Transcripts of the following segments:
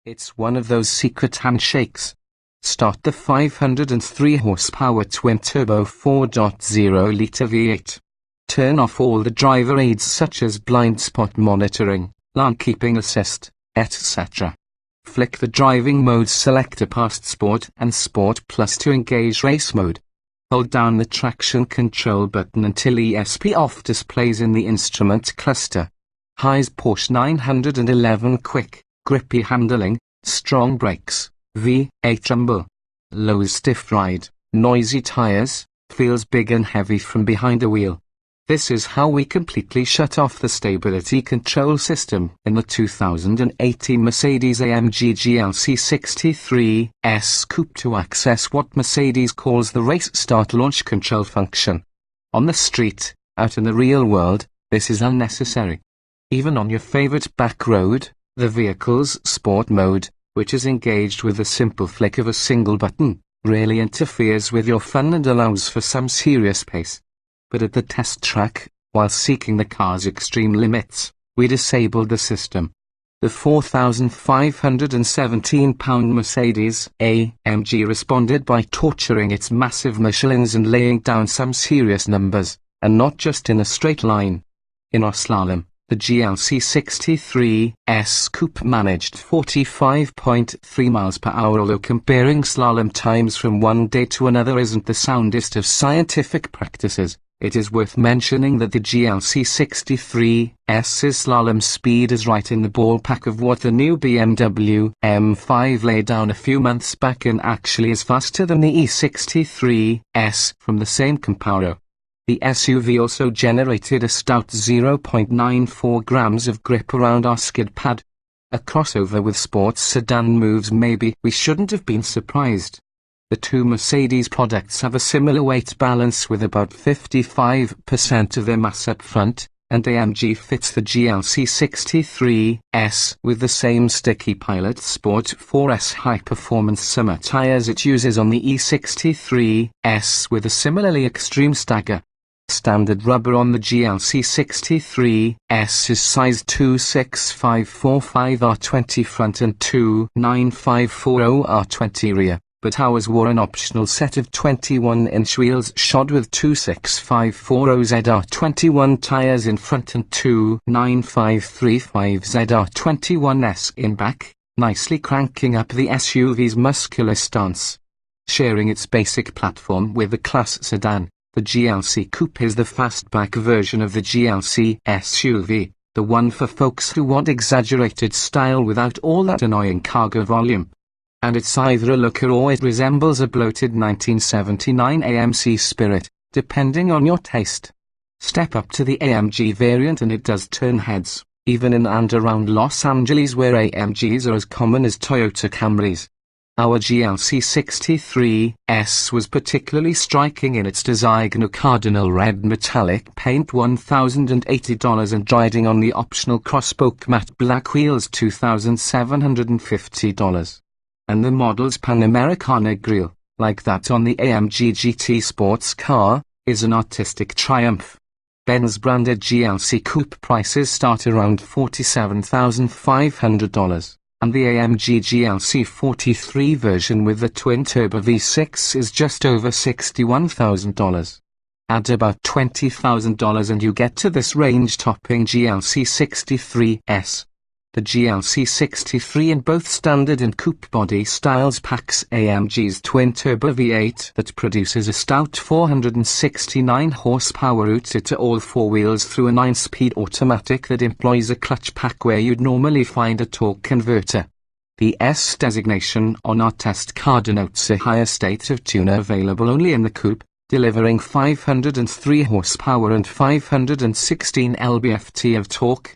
It's one of those secret handshakes. Start the 503 horsepower twin-turbo 4.0-litre V8. Turn off all the driver aids such as blind spot monitoring, lane keeping assist, etc. Flick the driving modes selector past Sport and Sport Plus to engage race mode. Hold down the traction control button until ESP off displays in the instrument cluster. Highs Porsche 911 quick, grippy handling, strong brakes, V8 rumble. Lows stiff ride, noisy tires, feels big and heavy from behind the wheel. This is how we completely shut off the stability control system in the 2018 Mercedes-AMG GLC63 S Coupe to access what Mercedes calls the race start launch control function. On the street, out in the real world, this is unnecessary. Even on your favorite back road, the vehicle's sport mode, which is engaged with the simple flick of a single button, rarely interferes with your fun and allows for some serious pace. But at the test track, while seeking the car's extreme limits, we disabled the system. The 4,517-pound Mercedes-AMG responded by torturing its massive Michelins and laying down some serious numbers, and not just in a straight line. In our slalom, the GLC63 S Coupe managed 45.3 miles per hour. Although comparing slalom times from one day to another isn't the soundest of scientific practices, it is worth mentioning that the GLC63 S's slalom speed is right in the ballpark of what the new BMW M5 laid down a few months back and actually is faster than the E63 S from the same comparo. The SUV also generated a stout 0.94 grams of grip around our skid pad. A crossover with sports sedan moves. Maybe we shouldn't have been surprised. The two Mercedes products have a similar weight balance with about 55% of their mass up front, and AMG fits the GLC63 S with the same sticky Pilot Sport 4S high-performance summer tires it uses on the E63 S with a similarly extreme stagger. Standard rubber on the GLC63 S is size 26545 R20 front and 29540 R20 rear, but ours wore an optional set of 21-inch wheels shod with 26540 ZR21 tires in front and 29535 ZR21s in back, nicely cranking up the SUV's muscular stance. Sharing its basic platform with the Class sedan, the GLC Coupe is the fastback version of the GLC SUV, the one for folks who want exaggerated style without all that annoying cargo volume. And it's either a looker or it resembles a bloated 1979 AMC Spirit, depending on your taste. Step up to the AMG variant and it does turn heads, even in and around Los Angeles where AMGs are as common as Toyota Camrys. Our GLC63 S was particularly striking in its diagonal cardinal red metallic paint $1,080 and riding on the optional crosspoke matte black wheels $2,750. And the model's Panamericana grille, like that on the AMG GT sports car, is an artistic triumph. Benz-branded GLC Coupe prices start around $47,500. And the AMG GLC43 version with the twin-turbo V6 is just over $61,000. Add about $20,000 and you get to this range-topping GLC63 S. The GLC63 in both standard and coupe body styles packs AMG's twin-turbo V8 that produces a stout 469 horsepower routed to all four wheels through a 9-speed automatic that employs a clutch pack where you'd normally find a torque converter. The S designation on our test car denotes a higher state of tuner available only in the coupe, delivering 503 horsepower and 516 lb-ft of torque.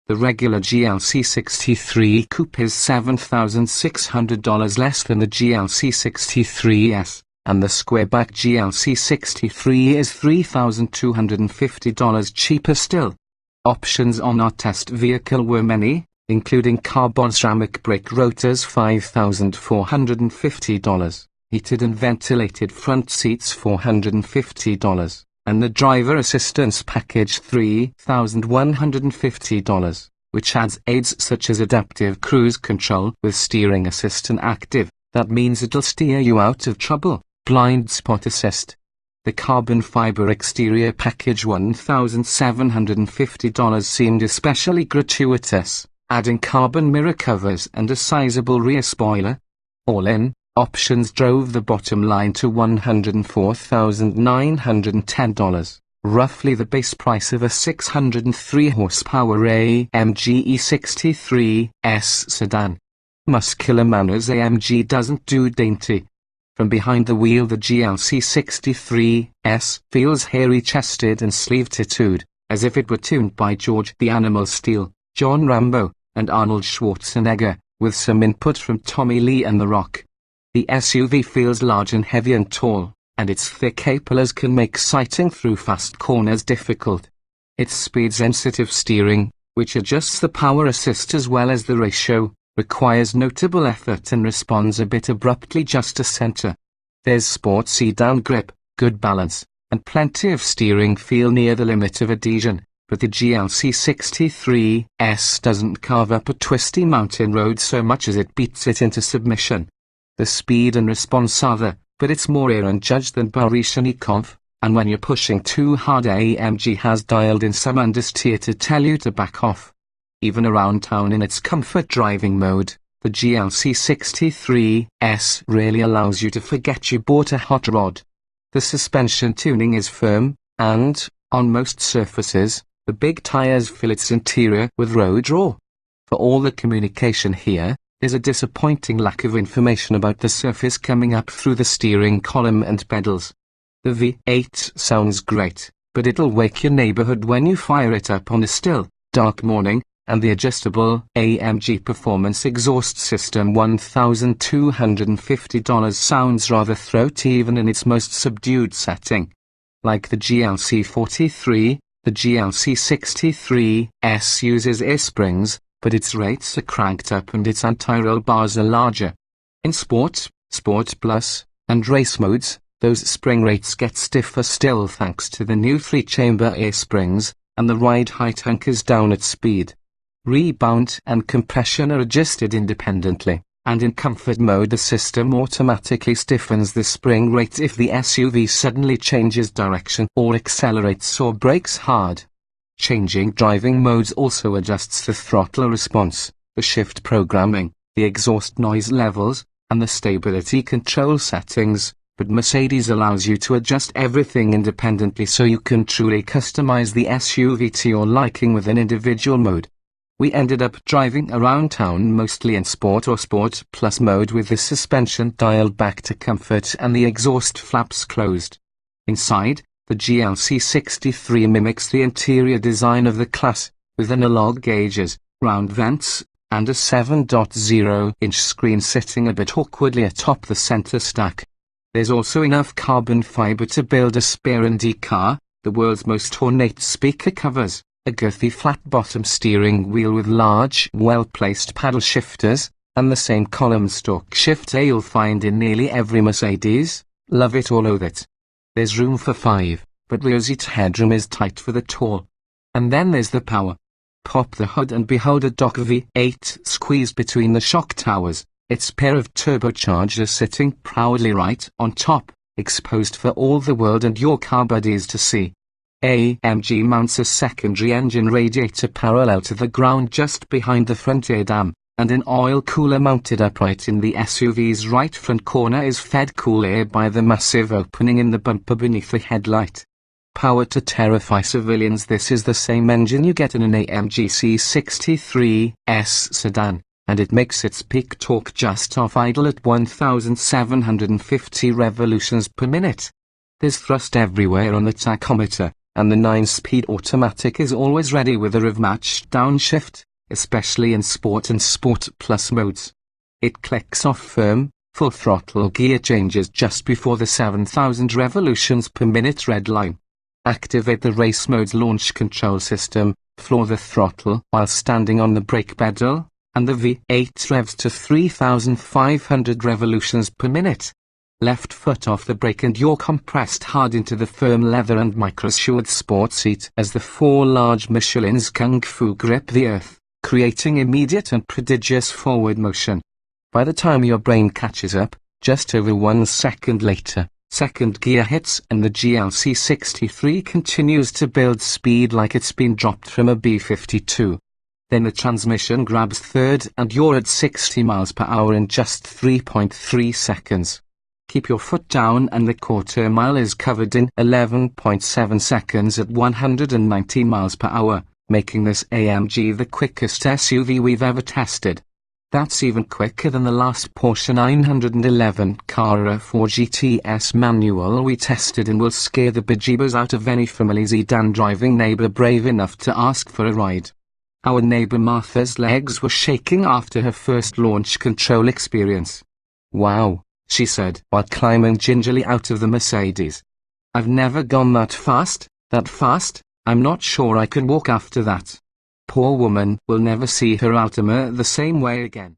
The regular GLC63 Coupe is $7,600 less than the GLC63 S, and the squareback GLC63 is $3,250 cheaper still. Options on our test vehicle were many, including carbon ceramic brake rotors $5,450, heated and ventilated front seats $450. And the driver assistance package $3,150. which adds aids such as adaptive cruise control with steering assist and active. That means it'll steer you out of trouble. Blind spot assist. The carbon fiber exterior package $1,750 seemed especially gratuitous, adding carbon mirror covers and a sizable rear spoiler. All in, options drove the bottom line to $104,910, roughly the base price of a 603 horsepower AMG E63S sedan. Muscular Mercedes-AMG doesn't do dainty. From behind the wheel, the GLC63S feels hairy-chested and sleeve-tattooed, as if it were tuned by George the Animal Steel, John Rambo, and Arnold Schwarzenegger, with some input from Tommy Lee and The Rock. The SUV feels large and heavy and tall, and its thick A-pillars can make sighting through fast corners difficult. Its speed-sensitive steering, which adjusts the power assist as well as the ratio, requires notable effort and responds a bit abruptly just to center. There's sportsy down grip, good balance, and plenty of steering feel near the limit of adhesion, but the GLC63S doesn't carve up a twisty mountain road so much as it beats it into submission. The speed and response are there, but it's more errand judged than Baryshnikov, and when you're pushing too hard, AMG has dialed in some understeer to tell you to back off. Even around town in its comfort driving mode, the GLC63S really allows you to forget you bought a hot rod. The suspension tuning is firm, and, on most surfaces, the big tires fill its interior with road raw. For all the communication here, there's a disappointing lack of information about the surface coming up through the steering column and pedals. The V8 sounds great, but it'll wake your neighborhood when you fire it up on a still, dark morning, and the adjustable AMG Performance Exhaust System $1,250 sounds rather throaty even in its most subdued setting. Like the GLC43, the GLC63S uses air springs, but its rates are cranked up and its anti-roll bars are larger. In Sport, Sport Plus, and race modes, those spring rates get stiffer still thanks to the new 3-chamber air springs, and the ride height anchors down at speed. Rebound and compression are adjusted independently, and in comfort mode the system automatically stiffens the spring rate if the SUV suddenly changes direction or accelerates or brakes hard. Changing driving modes also adjusts the throttle response, the shift programming, the exhaust noise levels, and the stability control settings, but Mercedes allows you to adjust everything independently so you can truly customize the SUV to your liking with an individual mode. We ended up driving around town mostly in Sport or Sport Plus mode with the suspension dialed back to comfort and the exhaust flaps closed. Inside, the GLC63 mimics the interior design of the class, with analog gauges, round vents, and a 7.0-inch screen sitting a bit awkwardly atop the center stack. There's also enough carbon fiber to build a spare Indy car, the world's most ornate speaker covers, a girthy flat-bottom steering wheel with large, well-placed paddle shifters, and the same column stalk shift you'll find in nearly every Mercedes. Love it or loathe it. There's room for 5, but rear seat headroom is tight for the tall. And then there's the power. Pop the hood and behold a dock V8 squeezed between the shock towers, its pair of turbochargers sitting proudly right on top, exposed for all the world and your car buddies to see. AMG mounts a secondary engine radiator parallel to the ground just behind the front air dam, and an oil cooler mounted upright in the SUV's right front corner is fed cool air by the massive opening in the bumper beneath the headlight. Power to terrify civilians. This is the same engine you get in an AMG C63S sedan, and it makes its peak torque just off idle at 1,750 revolutions per minute. There's thrust everywhere on the tachometer, and the 9-speed automatic is always ready with a rev-matched downshift, especially in Sport and Sport Plus modes. It clicks off firm, full throttle gear changes just before the 7,000 revolutions per minute red line. Activate the race mode's launch control system, floor the throttle while standing on the brake pedal, and the V8 revs to 3,500 revolutions per minute. Left foot off the brake and you're compressed hard into the firm leather and micro-assured sport seat as the 4 large Michelin's Kung Fu grip the earth. creating immediate and prodigious forward motion. By the time your brain catches up, just over 1 second later, second gear hits and the GLC63 continues to build speed like it's been dropped from a B-52. Then the transmission grabs third and you're at 60 miles per hour in just 3.3 seconds. Keep your foot down and the quarter mile is covered in 11.7 seconds at 190 miles per hour, making this AMG the quickest SUV we've ever tested. That's even quicker than the last Porsche 911 Carrera 4 GTS manual we tested and will scare the bejeebers out of any family sedan driving neighbor brave enough to ask for a ride. Our neighbor Martha's legs were shaking after her first launch control experience. "Wow," she said while climbing gingerly out of the Mercedes. "I've never gone that fast. I'm not sure I could walk after that." Poor woman will never see her Altima the same way again.